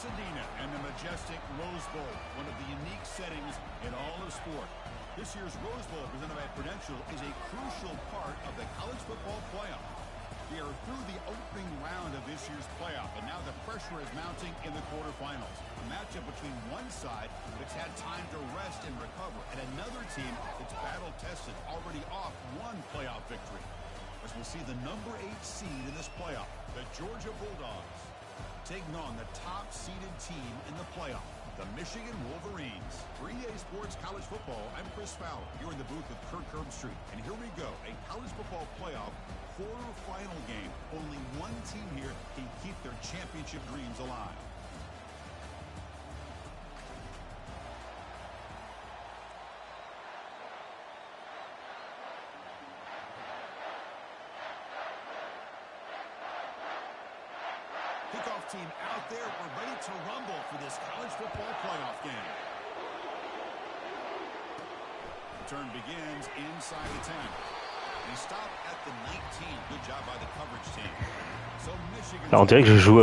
Pasadena and the majestic Rose Bowl, one of the unique settings in all of sport. This year's Rose Bowl, presented by Prudential, is a crucial part of the college football playoff. We are through the opening round of this year's playoff, and now the pressure is mounting in the quarterfinals. A matchup between one side that's had time to rest and recover, and another team that's battle-tested, already off one playoff victory. As we'll see the number 8 seed in this playoff, the Georgia Bulldogs, taking on the top-seeded team in the playoff, the Michigan Wolverines. For EA Sports College Football, I'm Chris Fowler, here in the booth with Kirk Herbstreit. And here we go, a college football playoff quarterfinal game. Only one team here can keep their championship dreams alive. Kickoff team out there. We're ready to rumble for this college football playoff game. The turn begins inside the 10. They stop at the 19. Good job by the coverage team. So Michigan. Là, on dirait que je joue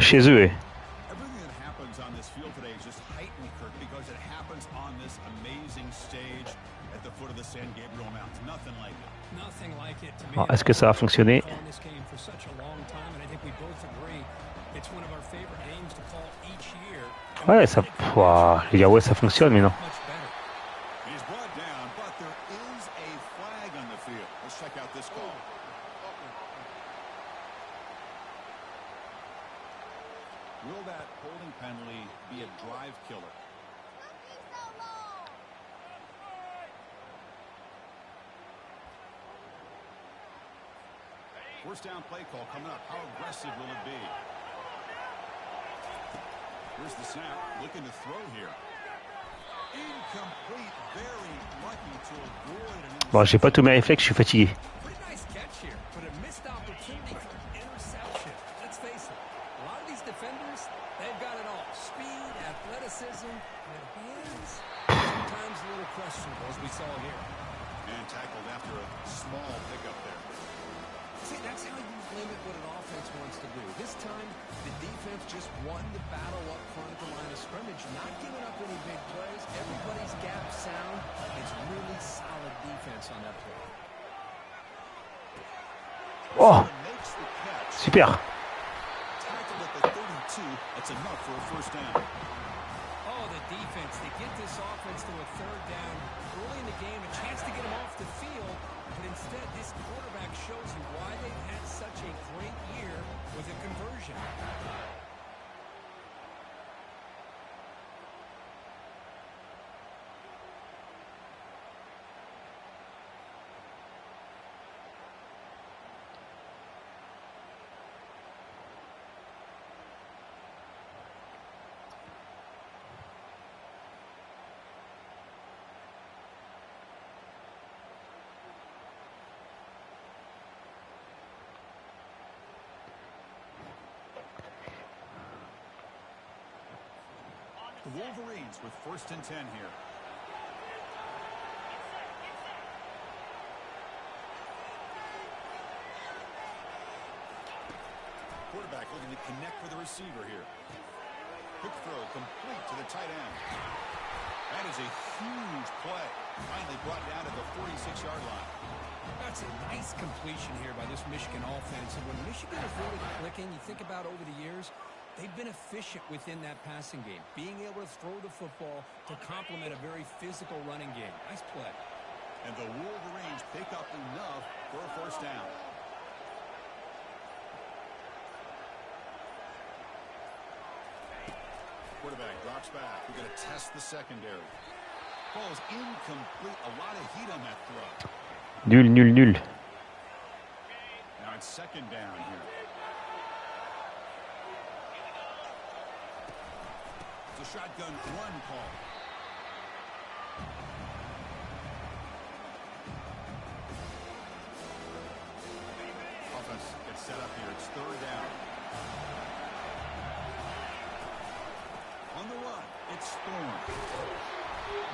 chez eux. Everything that happens on this field today is just heightened, Kirk, because it happens on this amazing stage at the foot of the San Gabriel Mountains. Nothing like it. Nothing like it to me. Oh, est-ce que ça va fonctionner? Ouais, ça, les gars, ouais, ça fonctionne, mais non. Check out this call. Will that holding penalty be a drive killer? First down play call coming up. How aggressive will it be? Here's the snap. Looking to throw here. Incomplete. Very lucky to avoid an interception. Bon, j'ai pas tous mes réflexes, je suis fatigué. Pretty nice catch here, but a missed opportunity for interception. Let's face it, a lot of these defenders, they've got it all. Speed, athleticism, and hands. Sometimes a little questionable, as we saw here. And tackled after a small pickup there. See, that's how you limit what an offense wants to do. This time, the defense just won the battle up front at the line of scrimmage, not giving up any big plays. Everybody's gap sound. It's really solid defense on that play. Oh, super. Tackled at the 32. That's enough for a first down. Oh, the defense. They get this offense to a third down early in the game, a chance to get them off the field. But instead, this quarterback shows you why they've had such a great year with a conversion. The Wolverines with 1st and 10 here. Quarterback looking to connect with the receiver here. Quick throw complete to the tight end. That is a huge play. Finally brought down to the 46-yard line. That's a nice completion here by this Michigan offense. And when Michigan is really clicking, you think about over the years, they've been efficient within that passing game, being able to throw the football to complement a very physical running game. Nice play. And the Wolverines pick up enough for a first down. Quarterback drops back. We're going to test the secondary. Ball is incomplete. A lot of heat on that throw. Nul, nul, nul. Now it's 2nd down here. It's a shotgun run call. Offense gets set up here. It's 3rd down. On the run, it's Storm.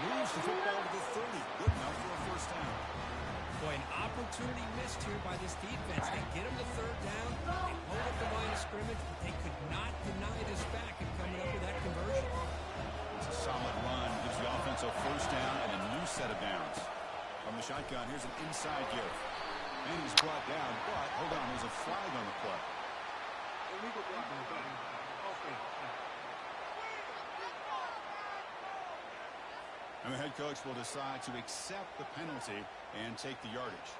Moves the football to the 30. Good enough for a first down. Boy, an opportunity missed here by this defense. They get him the 3rd down. They hold up the line of scrimmage, but they could not deny this back and come shotgun. Here's an inside give. And he's brought down, but hold on, there's a flag on the play. And the head coach will decide to accept the penalty and take the yardage.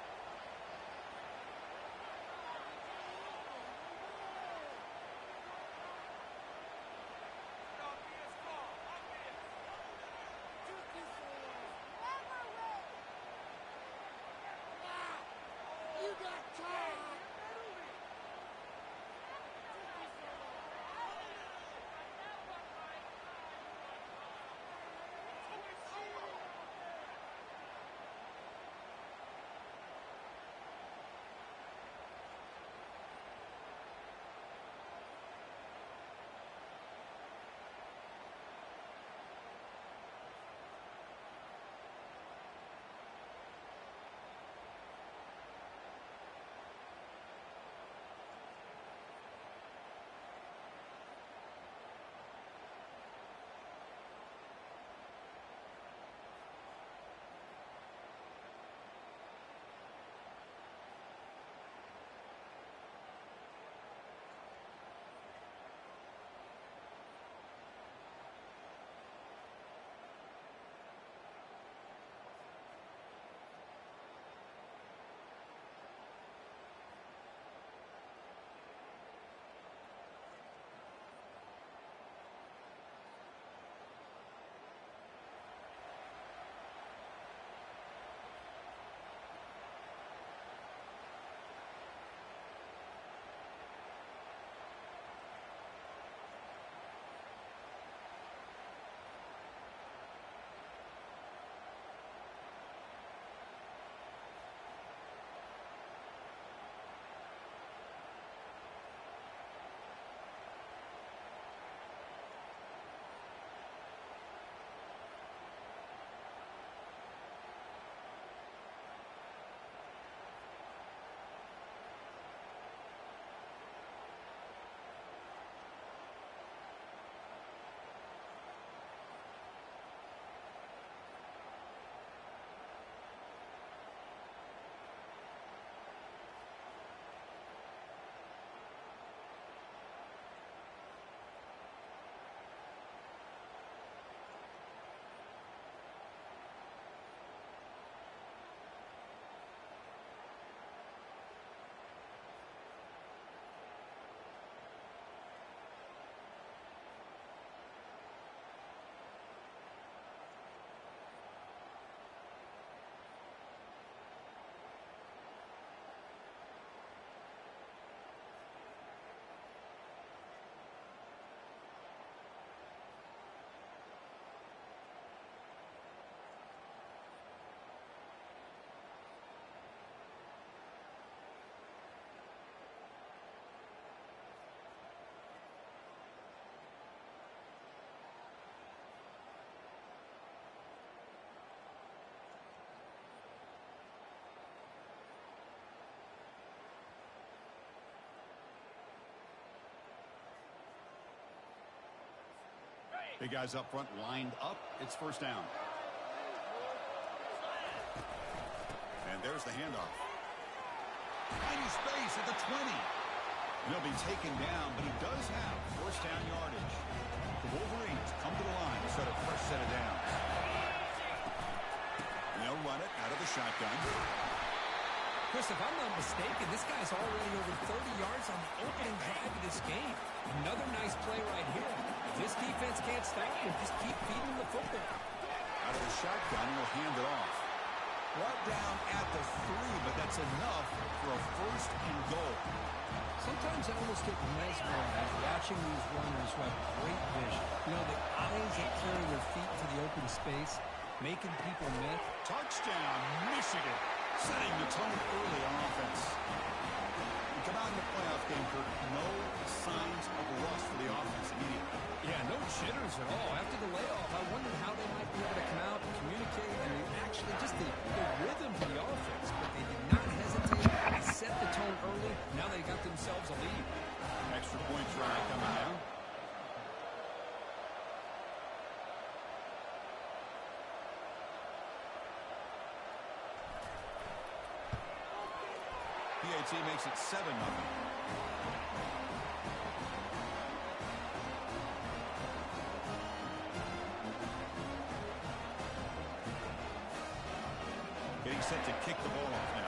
Big guys up front lined up. It's first down. And there's the handoff. Tiny space at the 20. And he'll be taken down, but he does have first down yardage. The Wolverines come to the line to set a fresh set of downs. And they'll run it out of the shotgun. Chris, if I'm not mistaken, this guy's already over 30 yards on the opening drive of this game. Another nice play right here. If this defense can't stop him, just keep feeding him the football. Out of the shotgun, he'll hand it off. Brought down at the 3, but that's enough for a first and goal. Sometimes I almost get mesmerized watching these runners who have great vision. You know, the eyes that carry their feet to the open space, making people miss. Touchdown, Michigan. Setting the tone early on offense. We come out in the playoff game, Kirk. No signs of rust for the offense immediately. Yeah, no jitters at all. After the layoff, I wondered how they might be able to come out and communicate and actually just the rhythm to the offense. But they did not hesitate. They set the tone early. Now they got themselves a lead. Extra point try coming down. AT makes it 7-0. Getting set to kick the ball off now.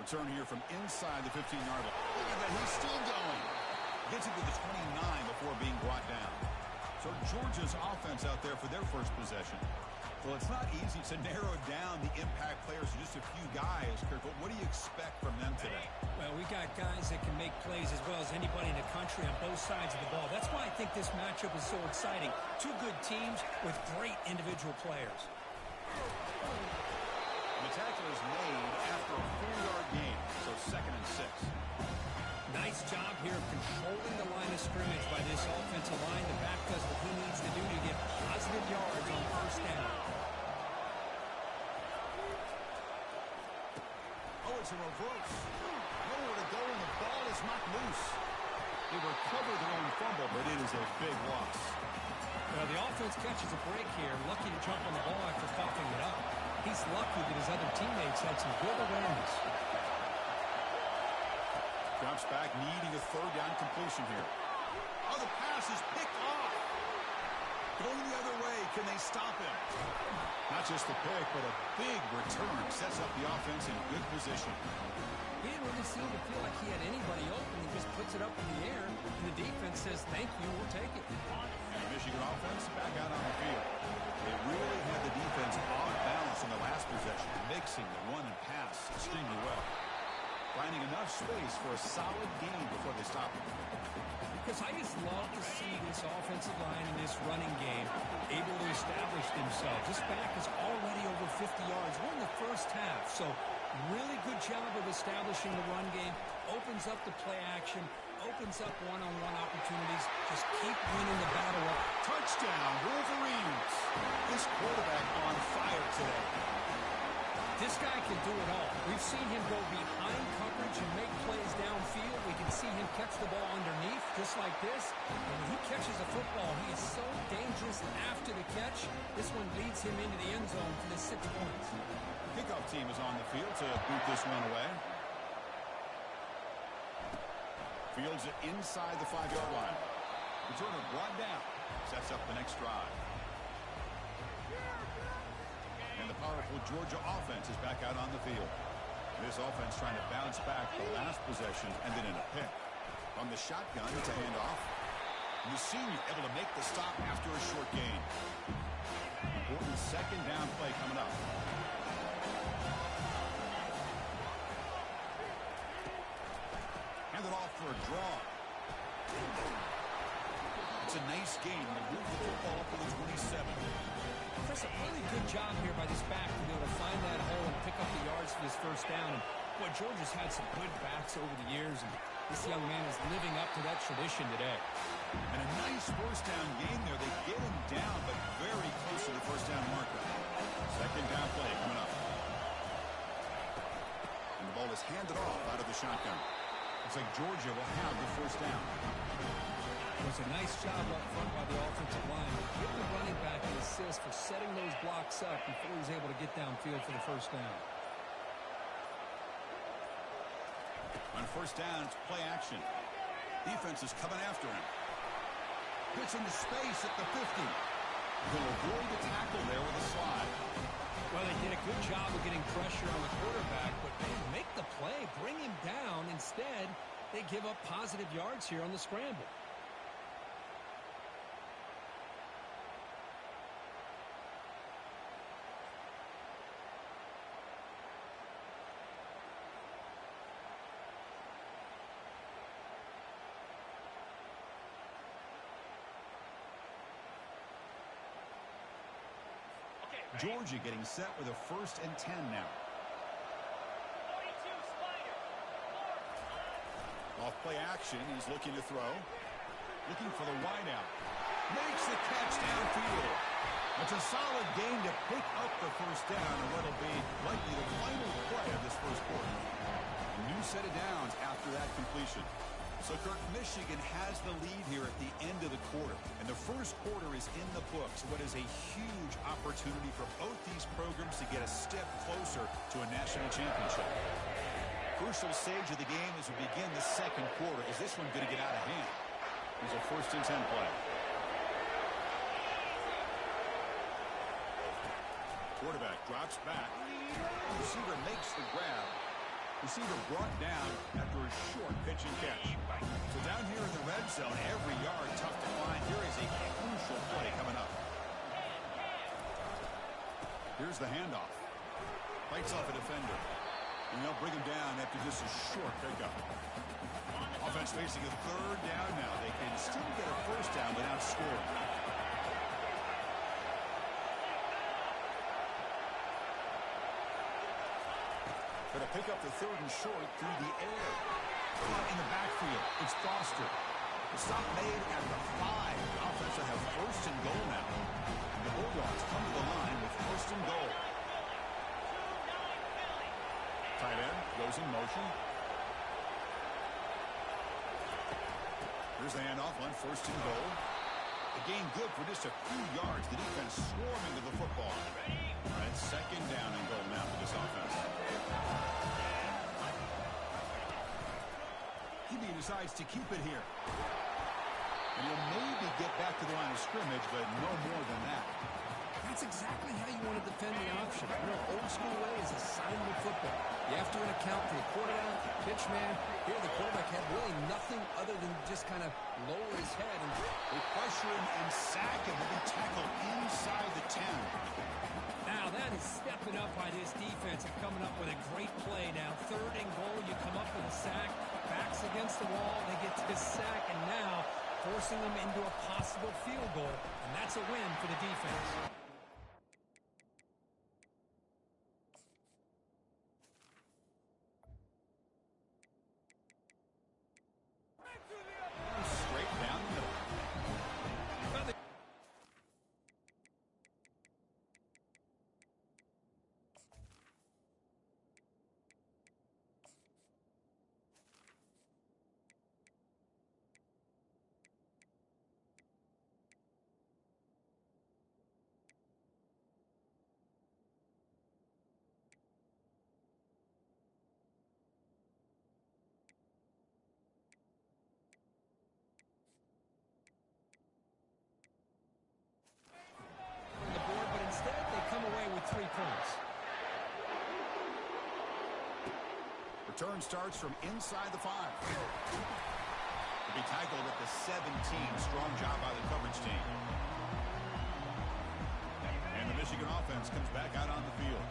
Return here from inside the 15-yard line. Look at that, he's still going. Gets it to the 29 before being brought down. So Georgia's offense out there for their first possession. Well, it's not easy to narrow down the impact players to just a few guys, Kirk, but what do you expect from them today? Well, we got guys that can make plays as well as anybody in the country on both sides of the ball. That's why I think this matchup is so exciting. Two good teams with great individual players. The tackle is made after a 4-yard gain, so 2nd and 6. Nice job here of controlling the line of scrimmage by this offensive line. The back does what he needs to do to get positive yards on first down. Oh, it's a reverse. Nowhere to go, and the ball is knocked loose. They recover their own fumble, but it is a big loss. Well, the offense catches a break here, lucky to jump on the ball after coughing it up. He's lucky that his other teammates had some good awareness. Drops back, needing a 3rd down completion here. Oh, the pass is picked off. Going the other way. Can they stop him? Not just the pick, but a big return. Sets up the offense in good position. He didn't really seem to feel like he had anybody open. He just puts it up in the air, and the defense says, thank you, we'll take it. The Michigan offense back out on the field. They really had the defense off balance in the last possession, mixing the run and pass extremely well. Finding enough space for a solid gain before they stop him. Because I just love to see this offensive line in this running game able to establish themselves. This back is already over 50 yards. We're in the first half, so really good job of establishing the run game. Opens up the play action, opens up one-on-one opportunities. Just keep winning the battle up. Touchdown, Wolverines. This quarterback on fire today. This guy can do it all. We've seen him go behind coverage and make plays downfield. We can see him catch the ball underneath, just like this. And when he catches a football, he is so dangerous after the catch. This one leads him into the end zone for the 6 points. Kickoff team is on the field to boot this one away. Fields it inside the 5-yard line. Returner brought down. Sets up the next drive. And the powerful Georgia offense is back out on the field. This offense trying to bounce back the last possession and then in a pick. From the shotgun, it's a handoff. The senior able to make the stop after a short gain. Important 2nd down play coming up. Hand it off for a draw. It's a nice game. They move the football up to the 27. Chris, a really good job here by this back to be able to find that hole and pick up the yards for this first down. And boy, Georgia's had some good backs over the years, and this young man is living up to that tradition today. And a nice first down game there. They get him down, but very close to the first down marker. 2nd down play coming up. And the ball is handed off out of the shotgun. Looks like Georgia will have the first down. It was a nice job up front by the offensive line. Give the running back an assist for setting those blocks up before he was able to get downfield for the first down. On first down, it's play action. Defense is coming after him. Gets into space at the 50. He'll avoid the tackle there with a slide. Well, they did a good job of getting pressure on the quarterback, but they make the play, bring him down. Instead, they give up positive yards here on the scramble. Georgia getting set with a 1st and 10 now. Off play action, he's looking to throw. Looking for the wideout. Makes the catch downfield. It's a solid gain to pick up the first down, and what'll be likely the final play of this first quarter. A new set of downs after that completion. So, Kirk, Michigan has the lead here at the end of the quarter. And the first quarter is in the books. What is a huge opportunity for both these programs to get a step closer to a national championship. Crucial stage of the game as we begin the second quarter. Is this one going to get out of hand? Here's a 1st and 10 play. Quarterback drops back. Receiver makes the grab. Receiver brought down after a short pitch and catch. So down here in the red zone, every yard tough to find. Here is a crucial play coming up. Here's the handoff. Fights off a defender. And they'll bring him down after just a short pickup. Offense facing a 3rd down now. They can still get a 1st down without scoring. Going to pick up the 3rd and short through the air. Caught in the backfield. It's Foster. The stop made at the 5. The offense will have 1st and goal now. And the Bulldogs come to the line with 1st and goal. Tight end goes in motion. Here's the handoff on 1st and goal. The gain good for just a few yards. The defense swarming to the football. All right, 2nd down and goal now for this offense. He decides to keep it here. And he'll maybe get back to the line of scrimmage, but no more than that. That's exactly how you want to defend the option. You know, old school way is assignment football. You have to account for the quarterback, the pitch man. Here, the quarterback had really nothing other than just kind of lower his head. And they pressure him and sack him. They'll be tackled inside the 10. Now, that is stepping up by this defense and coming up with a great play now. 3rd and goal, you come up with a sack. Backs against the wall. They get to the sack, and now forcing them into a possible field goal. And that's a win for the defense. Straight down the middle. Return starts from inside the 5. Will be tackled at the 17. Strong job by the coverage team. And the Michigan offense comes back out on the field.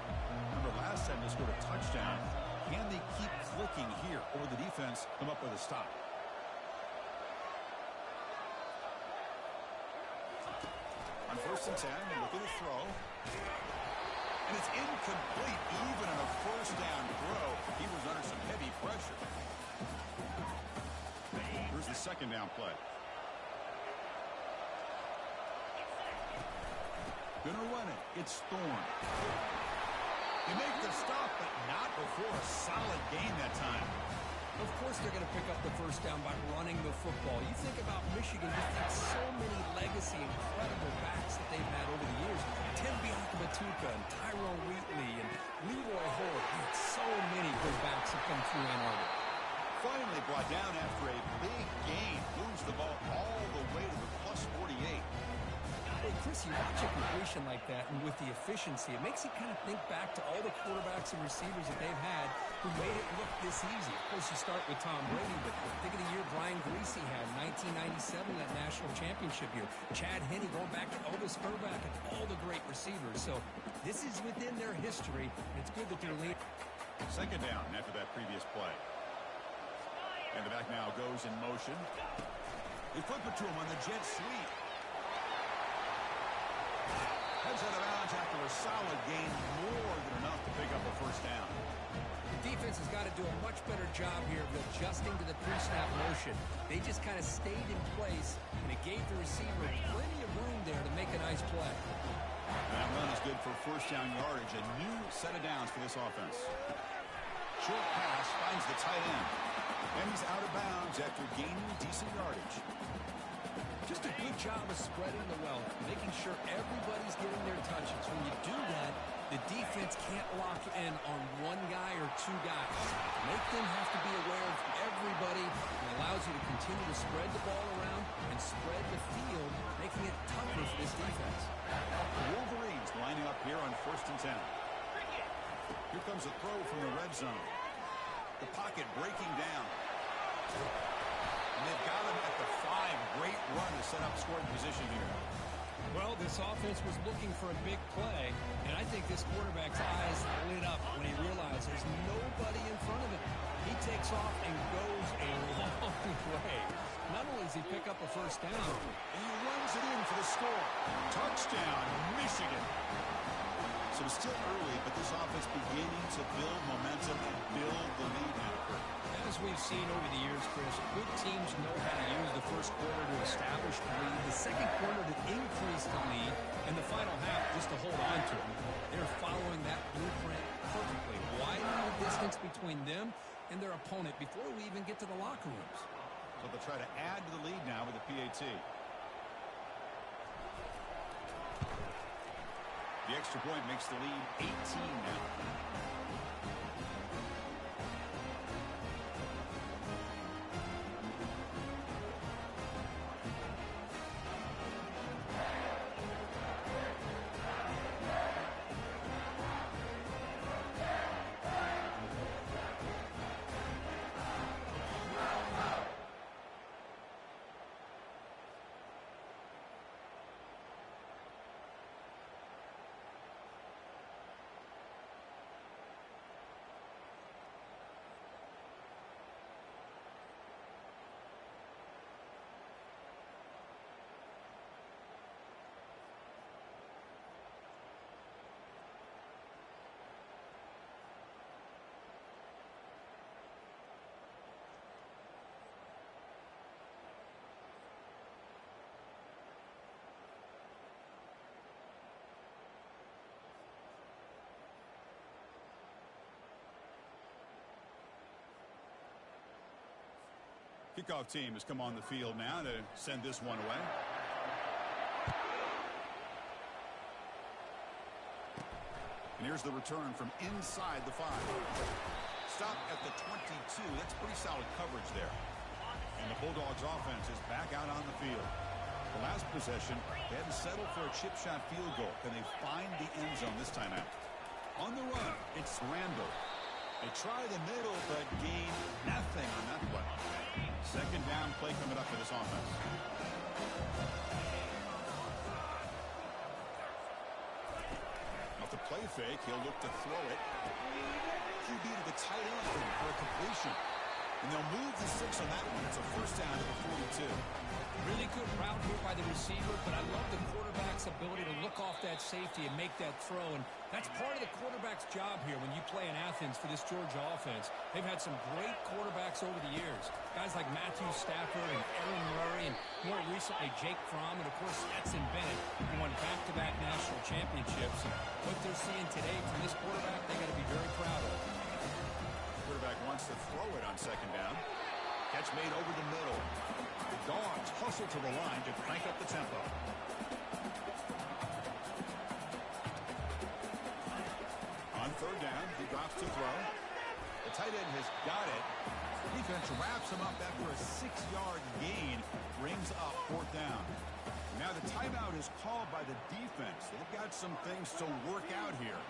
Remember, last time they scored a touchdown. Can they keep clicking here, or the defense come up with a stop? On 1st and 10, looking to throw. And it's incomplete, even on a 1st down throw. He was under some heavy pressure. Here's the 2nd down play. Gonna run it. It's Thorne. They make the stop, but not before a solid gain that time. Of course they're going to pick up the 1st down by running the football. You think about Michigan, you've got so many legacy, incredible backs that they've had over the years. Tim Biakabatuka and Tyrone Wheatley and Leroy Hoare. So many good backs have come through Ann Arbor. Finally brought down after a big gain. Moves the ball all the way to the plus 48. Hey, Chris, you watch a completion like that, and with the efficiency, it makes you kind of think back to all the quarterbacks and receivers that they've had who made it look this easy. Of course, you start with Tom Brady, but think of the year Brian Greasy had, 1997, that national championship year. Chad Henne, going back to Elvis Burback, and all the great receivers. So this is within their history, and it's good that they're leading. 2nd down after that previous play. And the back now goes in motion. They flip it to him on the jet sweep. Heads out of bounds after a solid gain, more than enough to pick up a 1st down. The defense has got to do a much better job here of adjusting to the pre-snap motion. They just kind of stayed in place, and it gave the receiver plenty of room there to make a nice play. That run is good for 1st down yardage, a new set of downs for this offense. Short pass finds the tight end. And he's out of bounds after gaining decent yardage. Just a good job of spreading the wealth, making sure everybody's getting their touches. When you do that, the defense can't lock in on one guy or two guys. Make them have to be aware of everybody. It allows you to continue to spread the ball around and spread the field, making it tougher for this defense. The Wolverines lining up here on 1st and 10. Here comes a throw from the red zone. The pocket breaking down. And they've got him at the 5. Great run to set up scoring position here. Well, this offense was looking for a big play, and I think this quarterback's eyes lit up when he realized there's nobody in front of him. He takes off and goes a long way. Not only does he pick up a first down, and he runs it in for the score. Touchdown, Michigan. So it's still early, but this offense beginning to build momentum and build the lead now. As we've seen over the years, Chris, good teams know how to use the first quarter to establish the lead, the second quarter to increase the lead, and the final half just to hold on to it. They're following that blueprint perfectly, widening the distance between them and their opponent before we even get to the locker rooms. So they'll try to add to the lead now with the PAT. The extra point makes the lead 18 now. Kickoff team has come on the field now to send this one away. And here's the return from inside the 5. Stop at the 22. That's pretty solid coverage there. And the Bulldogs offense is back out on the field. The last possession, they had to settle for a chip shot field goal. Can they find the end zone this time out? On the run, it's Randall. They try the middle, but gain nothing on that play. Second down play coming up for this offense. Off the play fake, he'll look to throw it. QB to the tight end for a completion. And they'll move the 6 on that one. It's a first down to the 42. Really good route here by the receiver, but I love the quarterback's ability to look off that safety and make that throw. And that's part of the quarterback's job here when you play in Athens for this Georgia offense. They've had some great quarterbacks over the years. Guys like Matthew Stafford and Aaron Murray, and more recently Jake Fromm, and of course Stetson Bennett, who won back-to-back national championships. And what they're seeing today from this quarterback, they got to be very proud of. Quarterback wants to throw it on second down. Catch made over the middle. The Dogs hustle to the line to crank up the tempo. On third down, he drops to throw. The tight end has got it. The defense wraps him up after a 6-yard gain. Brings up fourth down. Now the timeout is called by the defense. They've got some things to work out here.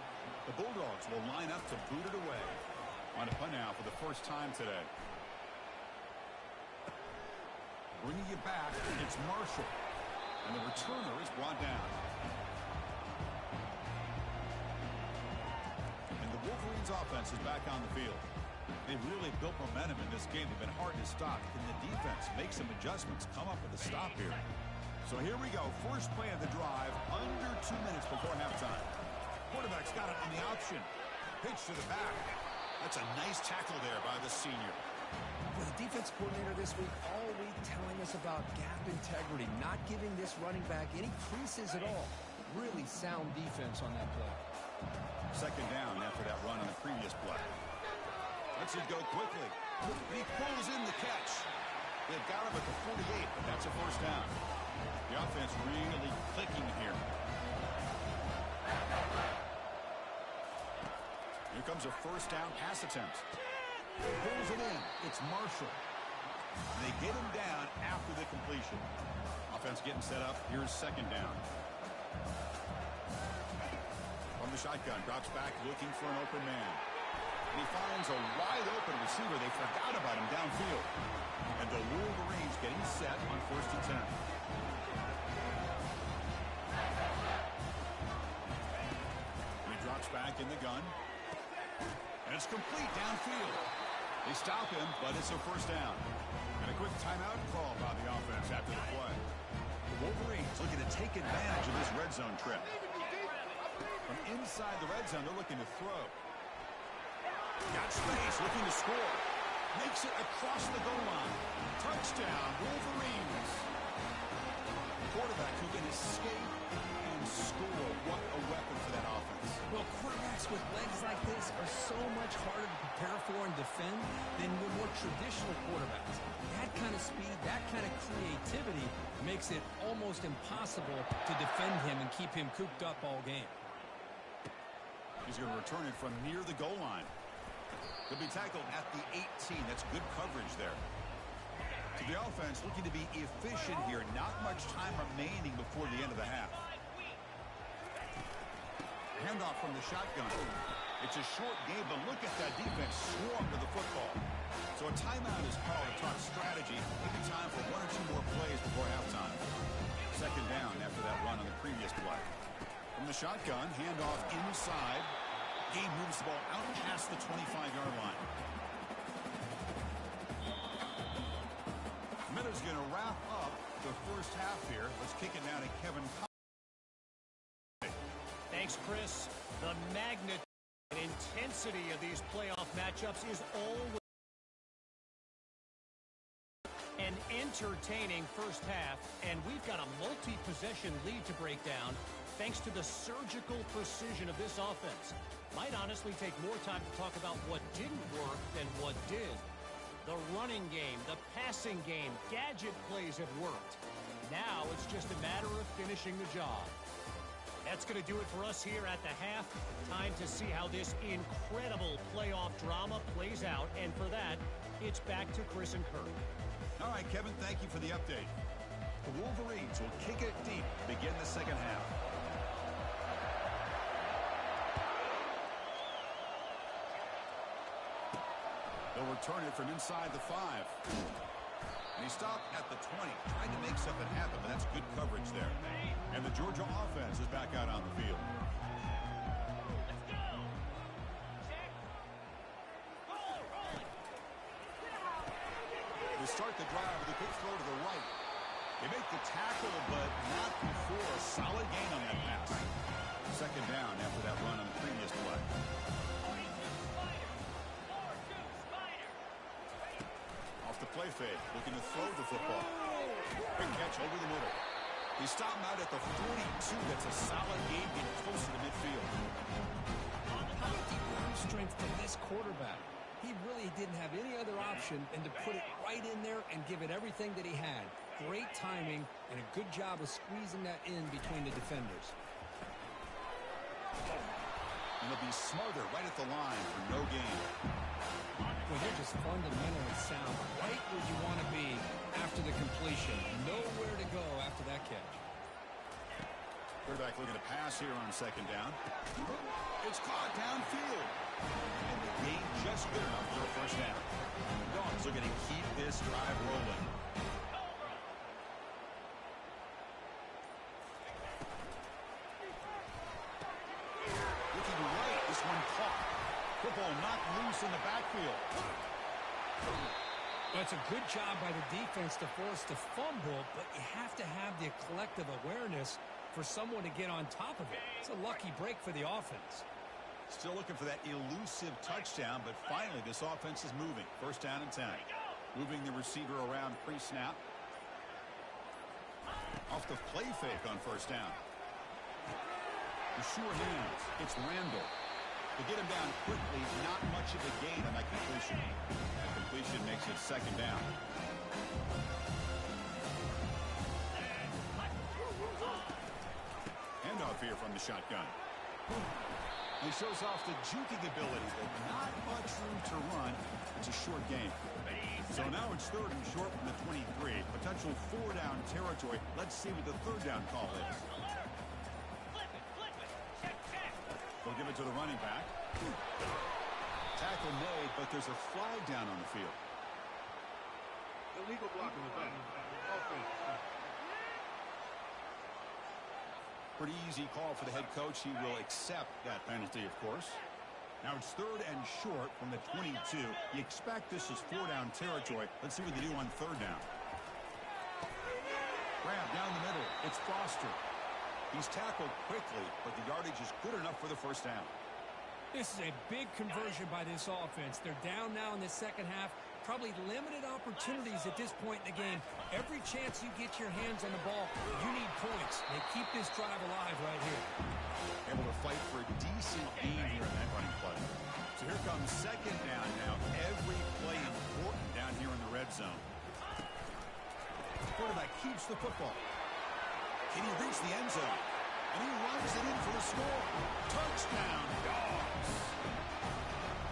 The Bulldogs will line up to boot it away. On a punt now for the first time today. Bringing you back, it's Marshall. And the returner is brought down. And the Wolverines offense is back on the field. They've really built momentum in this game. They've been hard to stop. Can the defense make some adjustments, come up with a stop here? So here we go. First play of the drive, under 2 minutes before halftime. Quarterback's got it on the option. Pitch to the back. That's a nice tackle there by the senior. Well, the defense coordinator this week all week telling us about gap integrity, not giving this running back any creases at all. Really sound defense on that play. Second down after that run on the previous play. lets it go quickly. He pulls in the catch. They've got him at the 48, but that's a first down. The offense really clicking here. Here comes a first down pass attempt. Pulls it in. It's Marshall. They get him down after the completion. Offense getting set up. Here's second down. From the shotgun, drops back looking for an open man. And he finds a wide open receiver. They forgot about him downfield. And the Wolverines getting set on 1st and 10. He drops back in the gun. And it's complete downfield. They stop him, but it's a first down. And a quick timeout call by the offense after the play. The Wolverines looking to take advantage of this red zone trip. From inside the red zone, they're looking to throw. Got space, looking to score. Makes it across the goal line. Touchdown, Wolverines. Quarterback who can escape and score. What a weapon for that offense. Well, quarterbacks with legs like this are so much harder to prepare for and defend than your more traditional quarterbacks. That kind of speed, that kind of creativity makes it almost impossible to defend him and keep him cooped up all game. He's going to return it from near the goal line. He'll be tackled at the 18. That's good coverage there. To the offense, looking to be efficient here. Not much time remaining before the end of the half. Handoff from the shotgun. It's a short game, but look at that defense swarm to the football. So a timeout is called to talk strategy. Maybe time for 1 or 2 more plays before halftime. Second down after that run on the previous play. From the shotgun, handoff inside. Game moves the ball out past the 25-yard line. Miller's going to wrap up the first half here. Let's kick it now to Kevin. Thanks, Chris. The magnitude and intensity of these playoff matchups is always an entertaining first half, and we've got a multi-possession lead to break down thanks to the surgical precision of this offense. Might honestly take more time to talk about what didn't work than what did. The running game, the passing game, gadget plays have worked. Now it's just a matter of finishing the job. That's going to do it for us here at the half. Time to see how this incredible playoff drama plays out. And for that, it's back to Chris and Kirk. All right, Kevin, thank you for the update. The Wolverines will kick it deep to begin the second half. They'll return it from inside the 5. And he stopped at the 20, trying to make something happen, but that's good coverage there. And the Georgia offense is back out on the field. Let's go! Check. Rolling. They start the drive with a quick throw to the right. They make the tackle, but not before a solid gain on that pass. Second down after that run on the previous play. Off the play fake, looking to throw the football. Quick catch over the middle. He stopped him out at the 42. That's a solid gain, getting closer to midfield. How about the arm strength from this quarterback? He really didn't have any other option than to put it right in there and give it everything that he had. Great timing and a good job of squeezing that in between the defenders. And they'll be smarter right at the line for no gain. Well, they're just fundamentally sound, right where you want to be after the completion. Nowhere to go after that catch. Quarterback looking to pass here on second down. It's caught downfield. And the gain just good enough for a first down. The Dogs are going to keep this drive rolling. Looking right, this one caught. Football knocked loose in the backfield. Well, it's a good job by the defense to force the fumble, but you have to have the collective awareness for someone to get on top of it. It's a lucky break for the offense. Still looking for that elusive touchdown, but finally this offense is moving. First down and 10. Moving the receiver around pre-snap. Off the play fake on first down. The sure hands. It's Randall. To get him down quickly, not much of a gain on that completion. it's second down. Handoff here from the shotgun. He shows off the juking ability, but not much room to run. It's a short game. So now it's third and short from the 23. Potential four-down territory. Let's see what the third down call is. They'll give it to the running back. Tackle made, but there's a flag down on the field. Illegal block in the back. Offense. Pretty easy call for the head coach. He will accept that penalty, of course. Now it's third and short from the 22. You expect this is four-down territory. Let's see what they do on third down. Grab down the middle. It's Foster. He's tackled quickly, but the yardage is good enough for the first down. This is a big conversion by this offense. They're down now in the second half. Probably limited opportunities at this point in the game. Every chance you get your hands on the ball, you need points. They keep this drive alive right here. Able to fight for a decent gain here in that running play. So here comes second down now. Every play important down here in the red zone. The quarterback keeps the football. Can he reach the end zone? And he runs it in for the score. Touchdown, Dogs.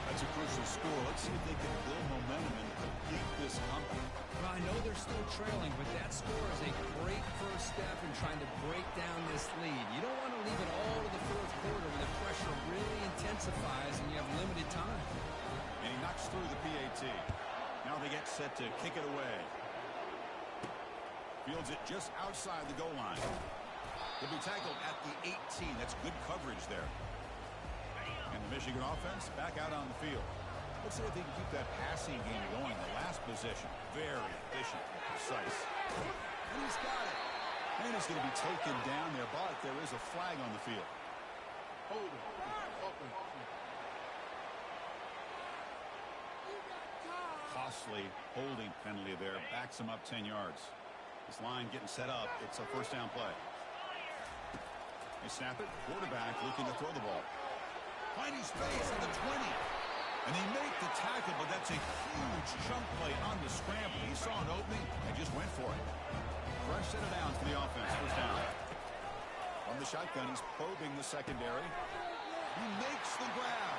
That's a crucial score. Let's see if they can build momentum and complete this comeback. Well, I know they're still trailing, but that score is a great first step in trying to break down this lead. You don't want to leave it all to the fourth quarter when the pressure really intensifies and you have limited time. And he knocks through the PAT. Now they get set to kick it away. Fields it just outside the goal line. He'll be tackled at the 18. That's good coverage there. And the Michigan offense back out on the field. Let's see if they can keep that passing game going. The last possession, very efficient and precise. And he's got it. And it's going to be taken down there, but there is a flag on the field. Hold it. Open. Costly holding penalty there. Backs him up 10 yards. This line getting set up. It's a first down play. They snap it. Quarterback looking to throw the ball. Finding space at the 20. And they make the tackle, but that's a huge chunk play on the scramble. He saw an opening and just went for it. Fresh set of downs for the offense. First down. From the shotgun, he's probing the secondary. He makes the grab.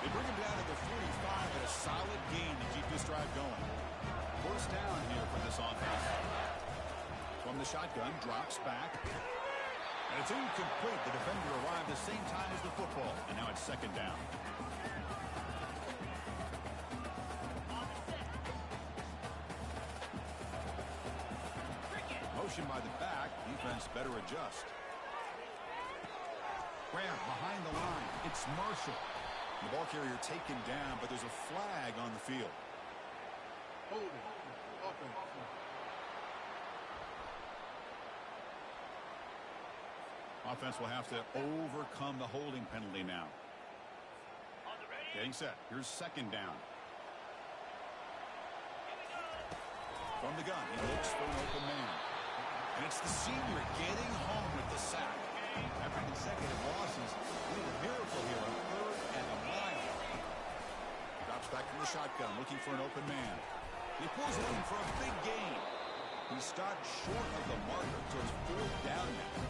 They bring him down to the 45 at a solid gain to keep this drive going. First down here for this offense. From the shotgun, drops back. And it's incomplete. The defender arrived the same time as the football. And now it's second down. Motion by the back. Defense better adjust. Grab behind the line. It's Marshall. The ball carrier taken down, but there's a flag on the field. Hold it. Open. Offense will have to overcome the holding penalty now. Getting set. Here's second down. From the gun, he looks for an open man. And it's the senior getting home with the sack. After consecutive losses, we need a miracle here on third and a mile. Drops back from the shotgun, looking for an open man. He pulls it in for a big gain. He stopped short of the marker, so it's fourth down now.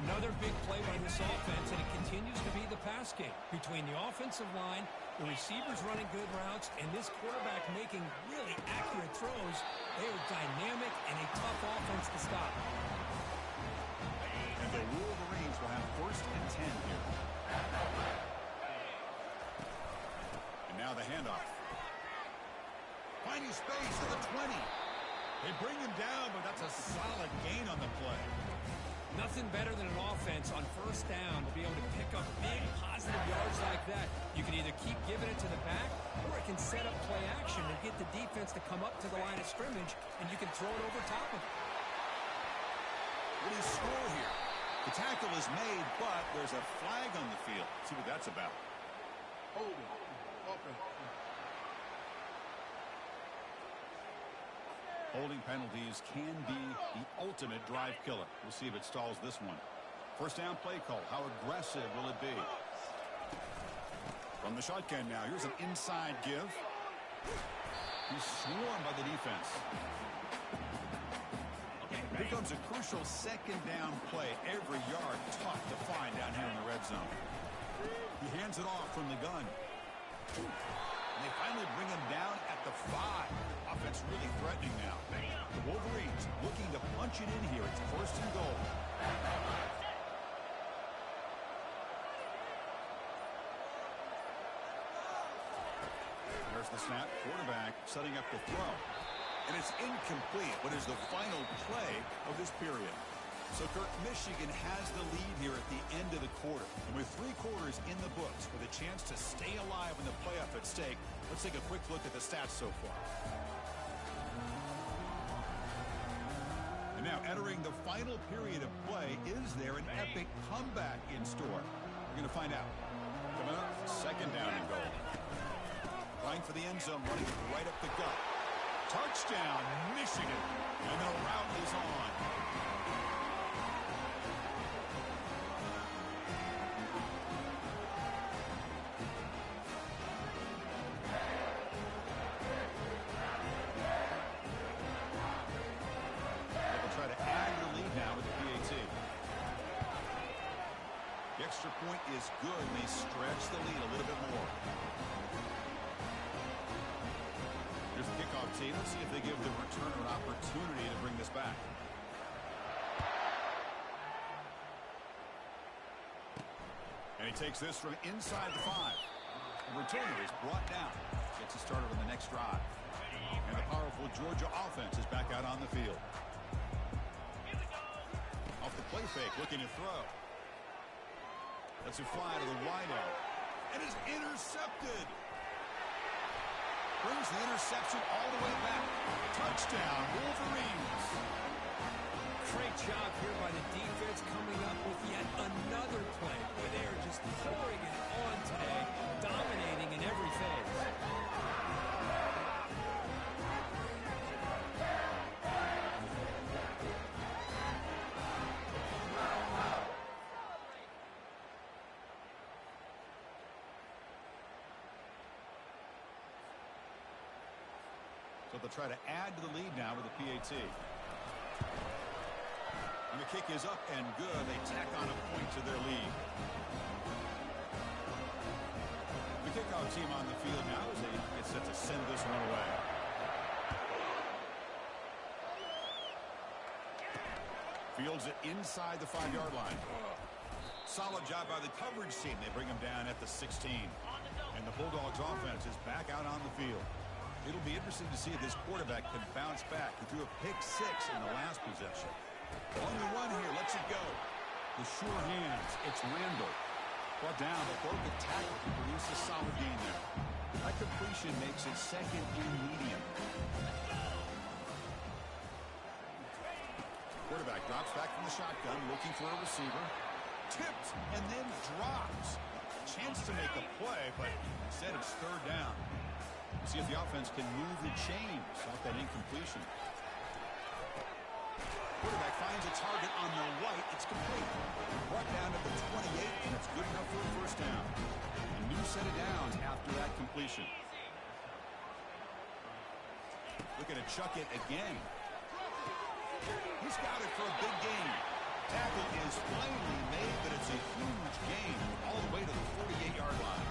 Another big play by this offense, and it continues to be the pass game. Between the offensive line, the receivers running good routes, and this quarterback making really accurate throws, they are dynamic and a tough offense to stop. And the Wolverines will have first and 10 here. And now the handoff. Finding space at the 20. They bring him down, but that's a solid gain on the play. Nothing better than an offense on first down to be able to pick up big positive yards like that. You can either keep giving it to the back, or it can set up play action and get the defense to come up to the line of scrimmage, and you can throw it over top of it. What do you score here? The tackle is made, but there's a flag on the field. Let's see what that's about. Hold it. Open. Holding penalties can be the ultimate drive killer. We'll see if it stalls this one. First down play call. How aggressive will it be? From the shotgun now. Here's an inside give. He's swarmed by the defense. Here comes a crucial second down play. Every yard tough to find down here in the red zone. He hands it off from the gun. And they finally bring him down at the 5. Offense really threatening now. The Wolverines looking to punch it in here. It's 1st and goal. There's the snap. Quarterback setting up the throw. And it's incomplete. What is the final play of this period? So, Kirk, Michigan has the lead here at the end of the quarter. And with 3 quarters in the books with a chance to stay alive in the playoff at stake, let's take a quick look at the stats so far. And now entering the final period of play, is there an epic comeback in store? We're going to find out. Coming up, 2nd down and goal. Line for the end zone, running it right up the gut. Touchdown, Michigan. And the route is on. They'll try to add the lead now with the PAT. The extra point is good, and they stretch the lead a little bit more. Here's the kickoff team. Let's see if they give the returner an opportunity to bring this back. And he takes this from inside the 5. The returner is brought down. Gets it started on the next drive. And the powerful Georgia offense is back out on the field. Off the play fake, looking to throw. Lets it fly to the wideout. And is intercepted. Brings the interception all the way back. Touchdown, Wolverines. Great job here by the defense coming up with yet another play where they are just pouring it on today, dominating in every phase. So they'll try to add to the lead now with the PAT. And the kick is up and good. They tack on a point to their lead. The kickoff team on the field now as they get set to send this one away. Fields it inside the 5-yard line. Solid job by the coverage team. They bring him down at the 16. And the Bulldogs offense is back out on the field. It'll be interesting to see if this quarterback can bounce back. He threw a pick-6 in the last possession. Only one here. Lets it go. The sure hands. It's Randall. Brought down, but broke the tackle to produce a solid gain there. That completion makes it 2nd and medium. Quarterback drops back from the shotgun, looking for a receiver. Tipped and then drops. Chance to make a play, but instead it's 3rd down. See if the offense can move the chains off that incompletion. Quarterback finds a target on the right. It's complete. Brought down to the 28, and it's good enough for a 1st down. A new set of downs after that completion. Looking to chuck it again. He's got it for a big gain. Tackle is plainly made, but it's a huge gain all the way to the 48-yard line.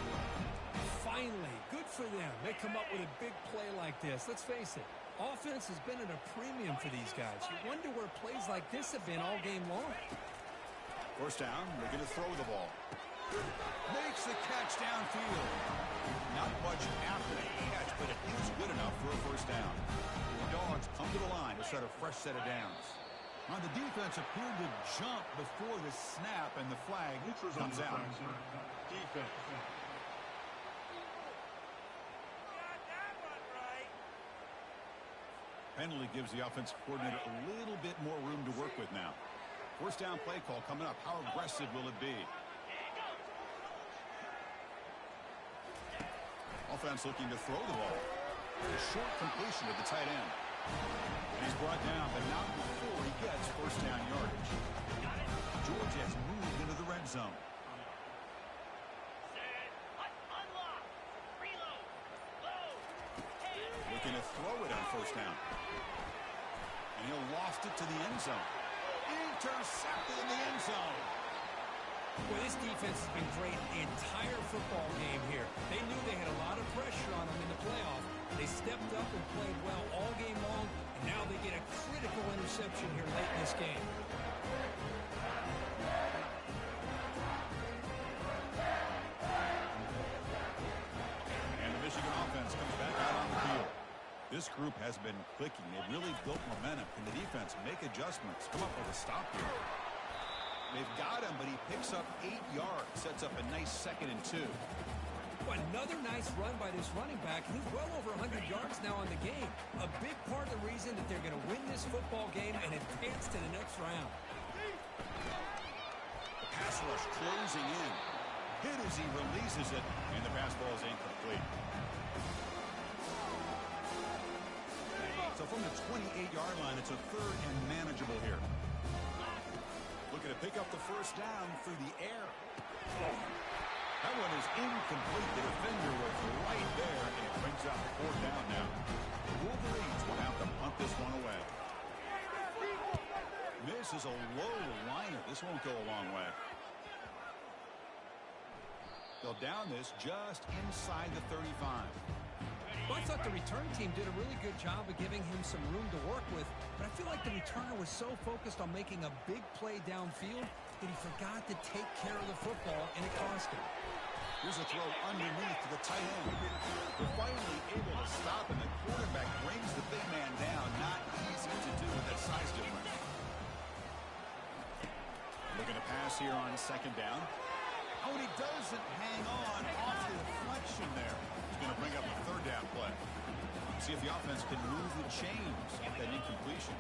Finally, good for them. They come up with a big play like this. Let's face it, offense has been at a premium for these guys. You wonder where plays like this have been all game long. 1st down, they're going to throw the ball. Makes the catch downfield. Not much after the catch, but it is good enough for a 1st down. The Dogs come to the line to start a fresh set of downs. On the defense appeared to jump before the snap, and the flag comes out. Defense. Penalty gives the offensive coordinator a little bit more room to work with now. 1st down play call coming up. How aggressive will it be? Offense looking to throw the ball. A short completion to the tight end. And he's brought down, but not before he gets 1st down yardage. Georgia has moved into the red zone. Set. Unlock. Reload. Load. Looking to throw it on first down. And he'll loft it to the end zone. Intercepted in the end zone. Well, this defense has been great the entire football game here. They knew they had a lot of pressure on them in the playoff. They stepped up and played well all game long, and now they get a critical interception here late in this game. And the Michigan offense comes back out on the field. This group has been clicking. They've really built momentum. Can the defense make adjustments? Come up with a stop here. They've got him, but he picks up 8 yards. Sets up a nice 2nd and 2. Another nice run by this running back. He's well over 100 yards now in the game. A big part of the reason that they're going to win this football game and advance to the next round. The pass rush closing in. Hit as he releases it, and the pass ball is incomplete. So from the 28-yard line, it's a 3rd and manageable here. Looking to pick up the first down through the air. That one is incomplete. The defender was right there, and it brings up 4th down now. The Wolverines will have to punt this one away. This is a low liner. This won't go a long way. They'll down this just inside the 35. Well, I thought the return team did a really good job of giving him some room to work with, but I feel like the returner was so focused on making a big play downfield that he forgot to take care of the football, and it cost him. Here's a throw underneath to the tight end. They're finally able to stop, and the quarterback brings the big man down. Not easy to do with that size difference. Looking to pass here on 2nd down. Oh, and he doesn't hang on off the deflection there. He's going to bring up a 3rd down play. See if the offense can move the chains off that incompletion.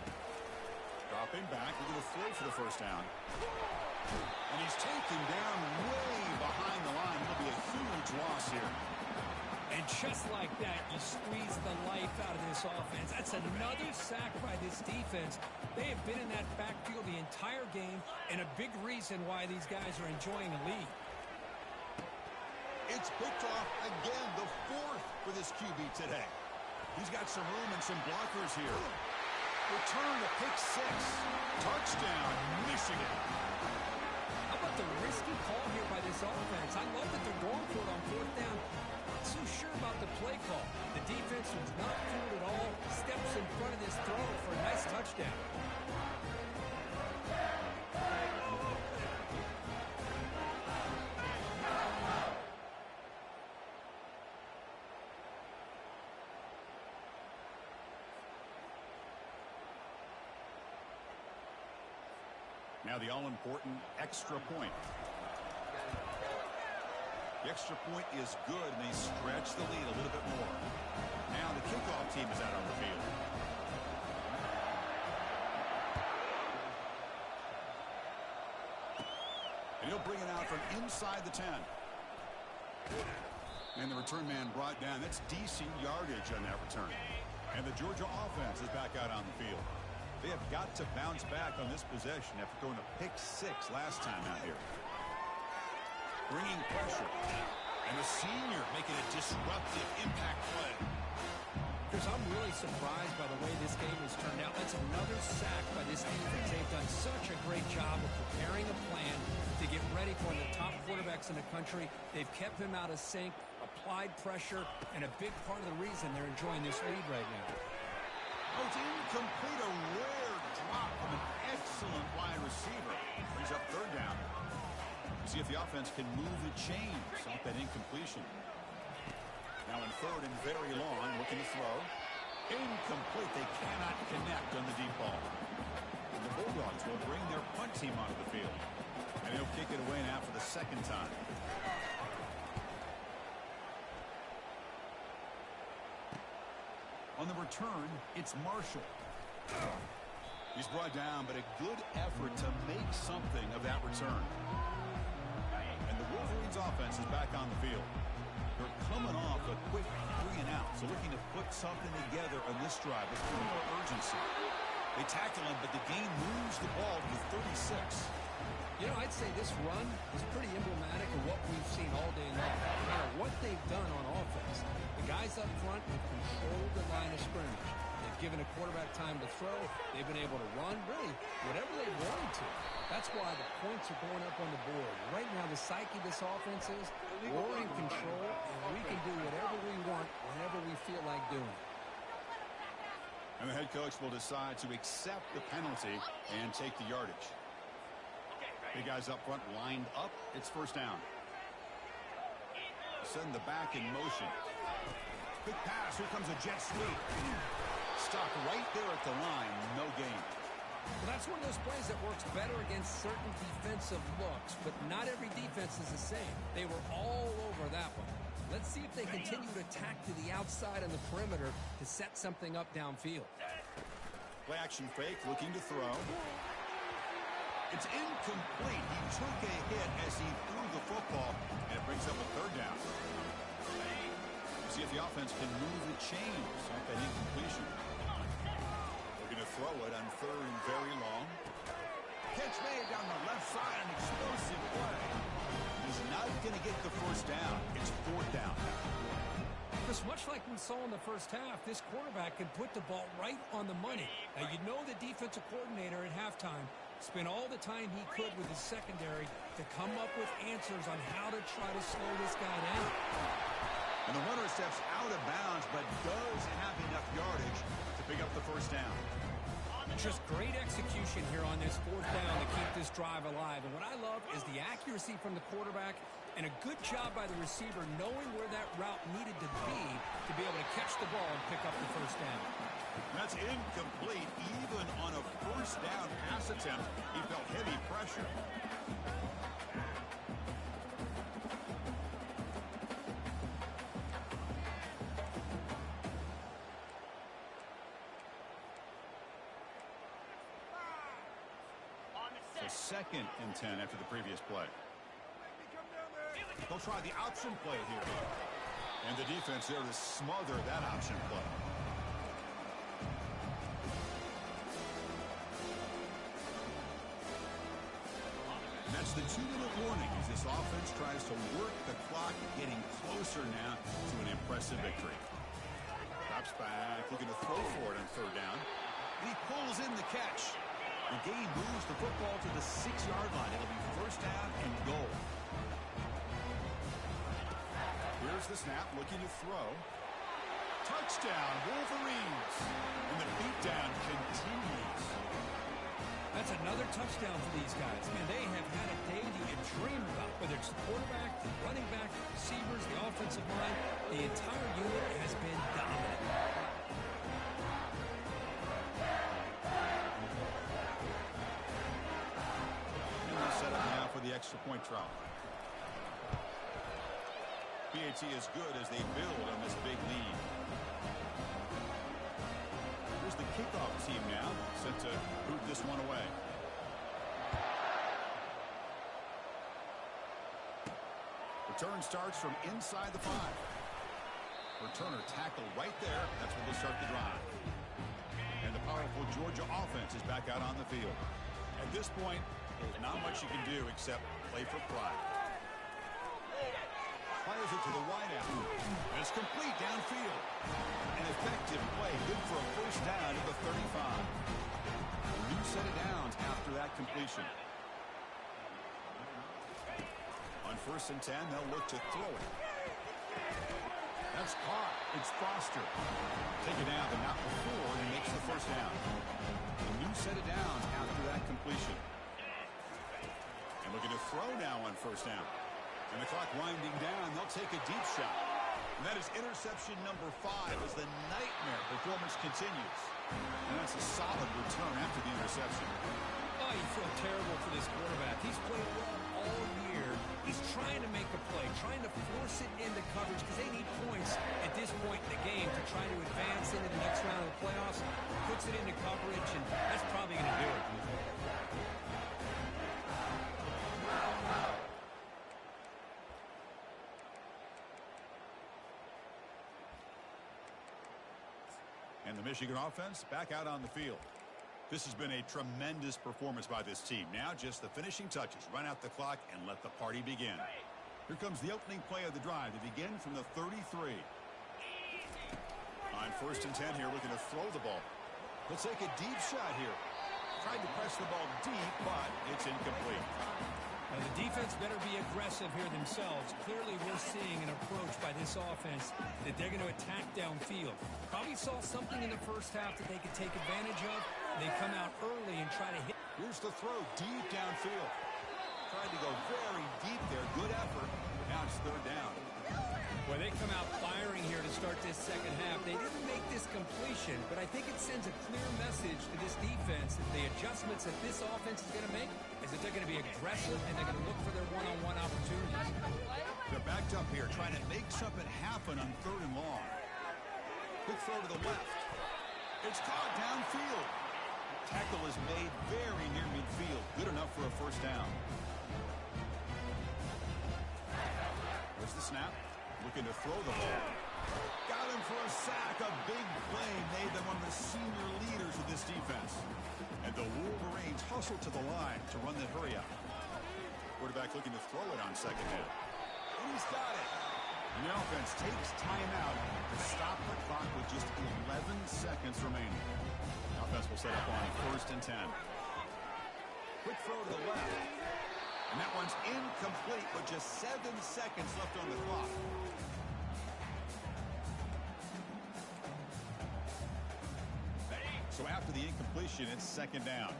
Dropping back, looking to throw for the first down. And he's taken down way behind the line. It'll be a huge loss here. And just like that, you squeeze the life out of this offense. That's another sack by this defense. They have been in that backfield the entire game, and a big reason why these guys are enjoying a lead. It's picked off again, the 4th for this QB today. He's got some room and some blockers here. Return to pick 6. Touchdown, Michigan. How about the risky call here by this offense? I love that they're going for it on 4th down. Not so sure about the play call. The defense was not fooled at all. Steps in front of this throw for a nice touchdown. Now the all-important extra point. The extra point is good, and they stretch the lead a little bit more. Now the kickoff team is out on the field. And he'll bring it out from inside the 10. And the return man brought down. That's decent yardage on that return. And the Georgia offense is back out on the field. They have got to bounce back on this possession after throwing a pick 6 last time out here. Bringing pressure. And the senior making a disruptive impact play. Chris, I'm really surprised by the way this game has turned out. That's another sack by this defense. They've done such a great job of preparing a plan to get ready for one of the top quarterbacks in the country. They've kept him out of sync, applied pressure, and a big part of the reason they're enjoying this lead right now. Oh, it's incomplete. A rare drop from an excellent wide receiver. Brings up 3rd down. See if the offense can move the chains off that incompletion. Now in 3rd and very long, looking to throw. Incomplete. They cannot connect on the deep ball. And the Bulldogs will bring their punt team onto the field. And he'll kick it away now for the 2nd time. On the return, it's Marshall. He's brought down, but a good effort to make something of that return. And the Wolverines offense is back on the field. They're coming off a quick 3 and out, so looking to put something together on this drive with more urgency. They tackle him, but the game moves the ball to the 36. You know, I'd say this run is pretty emblematic of what we've seen all day long. No matter what they've done on offense, the guys guys up front have controlled the line of scrimmage. They've given a quarterback time to throw. They've been able to run, really, whatever they wanted to. That's why the points are going up on the board. Right now, the psyche of this offense is we're in control, and we can do whatever we want whenever we feel like doing it. And the head coach will decide to accept the penalty and take the yardage. Big guys up front lined up. It's first down. Send the back in motion. Quick pass. Here comes a jet sweep. Stop right there at the line. No gain. Well, that's one of those plays that works better against certain defensive looks, but not every defense is the same. They were all over that one. Let's see if they continue to attack to the outside on the perimeter to set something up downfield. Play action fake, looking to throw. It's incomplete. He took a hit as he threw the football, and it brings up a third down. See if the offense can move the chains off that incompletion. Looking to throw it on third and very long. Catch made down the left side, an explosive play. He's not going to get the first down. It's fourth down. Chris, much like we saw in the first half, this quarterback can put the ball right on the money. Now, you know the defensive coordinator at halftime spent all the time he could with his secondary to come up with answers on how to try to slow this guy down. And the runner steps out of bounds, but does have enough yardage to pick up the first down. Just great execution here on this fourth down to keep this drive alive. And what I love is the accuracy from the quarterback and a good job by the receiver knowing where that route needed to be able to catch the ball and pick up the first down. That's incomplete. Even on a first down pass attempt, he felt heavy pressure. Second and 10 after the previous play. They'll try the option play here. And the defense there to smother that option play. And that's the 2-minute warning as this offense tries to work the clock, getting closer now to an impressive victory. Drops back, looking to throw for it on third down. And he pulls in the catch. The game moves the football to the 6-yard line. It'll be first down and goal. Here's the snap, looking to throw. Touchdown, Wolverines. And the beatdown continues. That's another touchdown for these guys. Man, they have had a day that you dream about. Whether it's the quarterback, the running back, the receivers, the offensive line, the entire unit has been dominant. Set up now for the extra point try. PAT is good as they build on this big lead. Here's the kickoff team now, set to boot this one away. Return starts from inside the 5. Returner tackled right there. That's where they start the drive. And the powerful Georgia offense is back out on the field. At this point, there's not much you can do except play for pride. Fires it to the wideout. And it's complete downfield. An effective play, good for a first down at the 35. A new set of downs after that completion. On first and 10, they'll look to throw it. That's caught. It's Foster. Take it down, but not before he makes the first down. A new set of downs after that completion. And looking to throw now on first down. And the clock winding down, they'll take a deep shot. And that is interception number 5 as the nightmare performance continues. And that's a solid return after the interception. Oh, you feel terrible for this quarterback. He's played well all year. He's trying to make a play, trying to force it into coverage because they need points at this point in the game to try to advance into the next round of the playoffs. Puts it into coverage, and that's probably going to do it. And the Michigan offense back out on the field. This has been a tremendous performance by this team. Now just the finishing touches. Run out the clock and let the party begin. Here comes the opening play of the drive to begin from the 33. First and 10 here, looking to throw the ball. Let's take a deep shot here. Tried to press the ball deep, but it's incomplete. Now the defense better be aggressive here themselves. Clearly we're seeing an approach by this offense that they're going to attack downfield. Probably saw something in the first half that they could take advantage of. They come out early and try to hit. Here's the throw deep downfield. Tried to go very deep there. Good effort. Now it's third down. Well, they come out firing here to start this second half. They didn't make this completion, but I think it sends a clear message to this defense that the adjustments that this offense is going to make is that they're going to be aggressive and they're going to look for their one-on-one opportunities. They're backed up here, trying to make something happen on third and long. Quick throw to the left. It's caught downfield. Tackle is made very near midfield. Good enough for a first down. There's the snap. Looking to throw the ball. Got him for a sack. A big play made them one of the senior leaders of this defense. And the Wolverines hustle to the line to run the hurry out. Quarterback looking to throw it on second down. And he's got it. And the offense takes timeout to stop the clock with just 11 seconds remaining. The offense will set up on first and 10. Quick throw to the left. And that one's incomplete with just 7 seconds left on the clock. So after the incompletion, it's second down.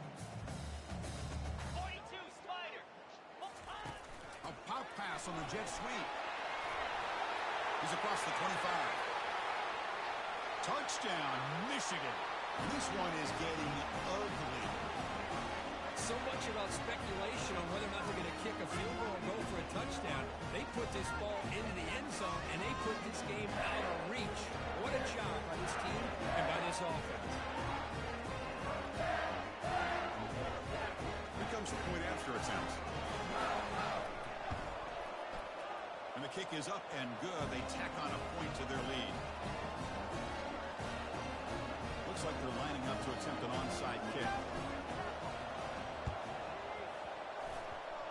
42 Spider. A pop pass on the jet sweep. He's across the 25. Touchdown, Michigan. This one is getting ugly. So much about speculation on whether or not they're going to kick a field goal or go for a touchdown. They put this ball into the end zone, and they put this game out of reach. What a job by this team and by this offense. Here comes the point after attempt. And the kick is up and good. They tack on a point to their lead. Looks like they're lining up to attempt an onside kick.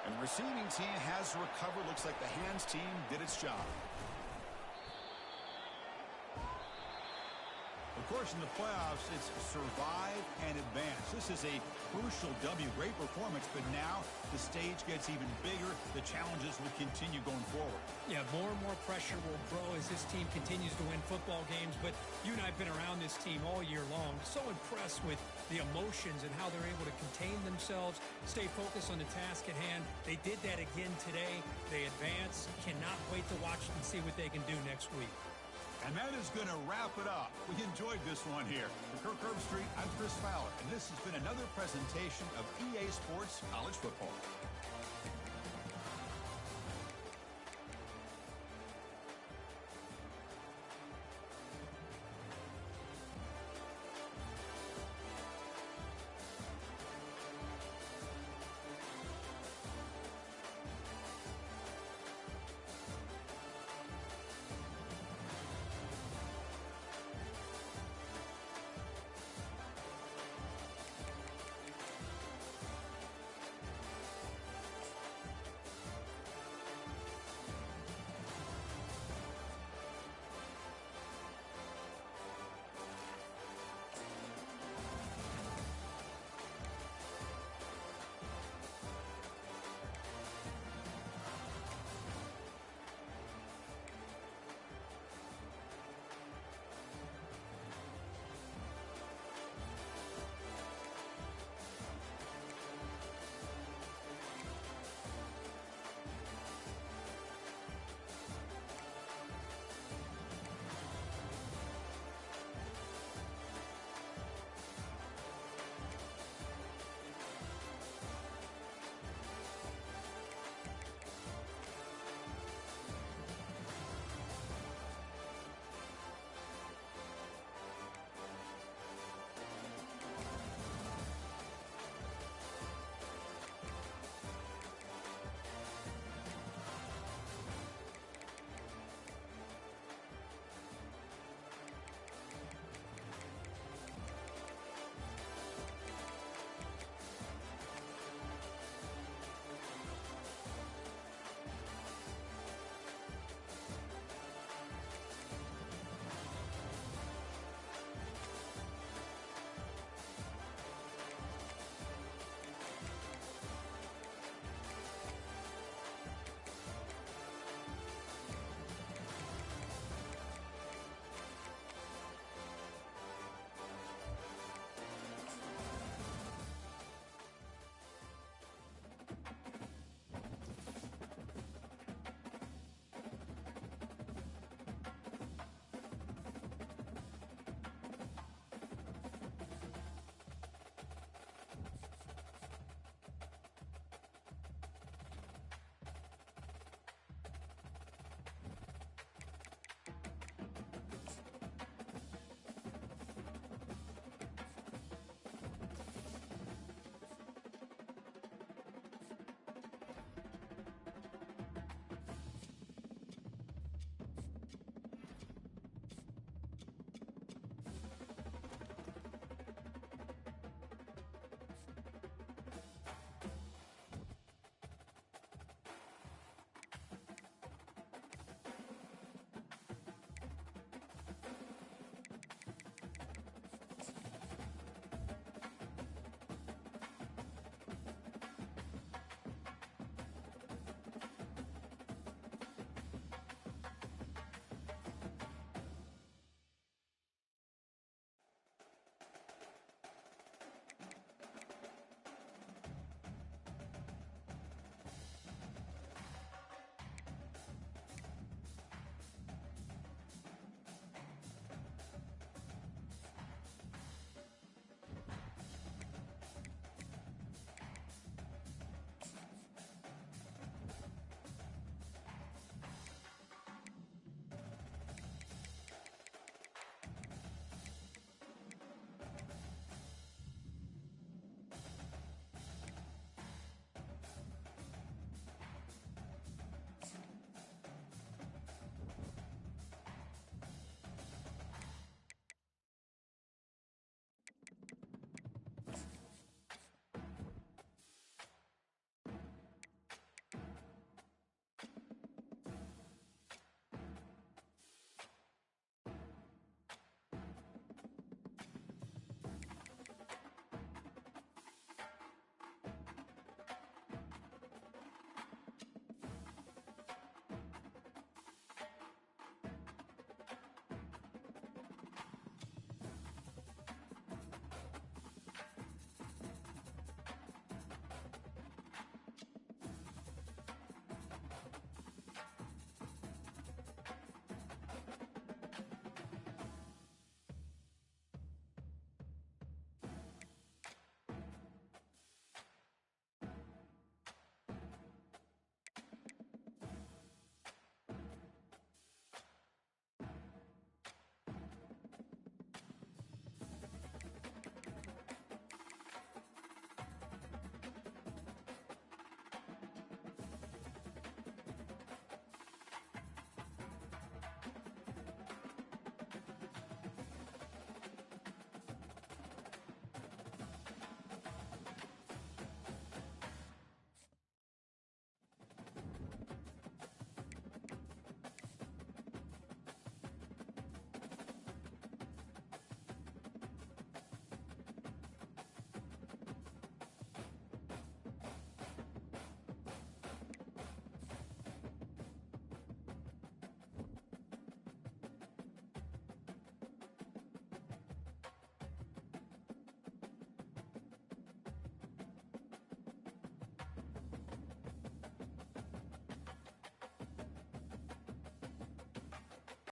And the receiving team has recovered. Looks like the hands team did its job. Of course, in the playoffs, it's survive and advance. This is a crucial W. Great performance, but now the stage gets even bigger. The challenges will continue going forward. Yeah, more and more pressure will grow as this team continues to win football games. But you and I have been around this team all year long. So impressed with the emotions and how they're able to contain themselves, stay focused on the task at hand. They did that again today. They advance. Cannot wait to watch and see what they can do next week. And that is going to wrap it up. We enjoyed this one here. For Kirk Herbstreit, I'm Chris Fowler, and this has been another presentation of EA Sports College Football.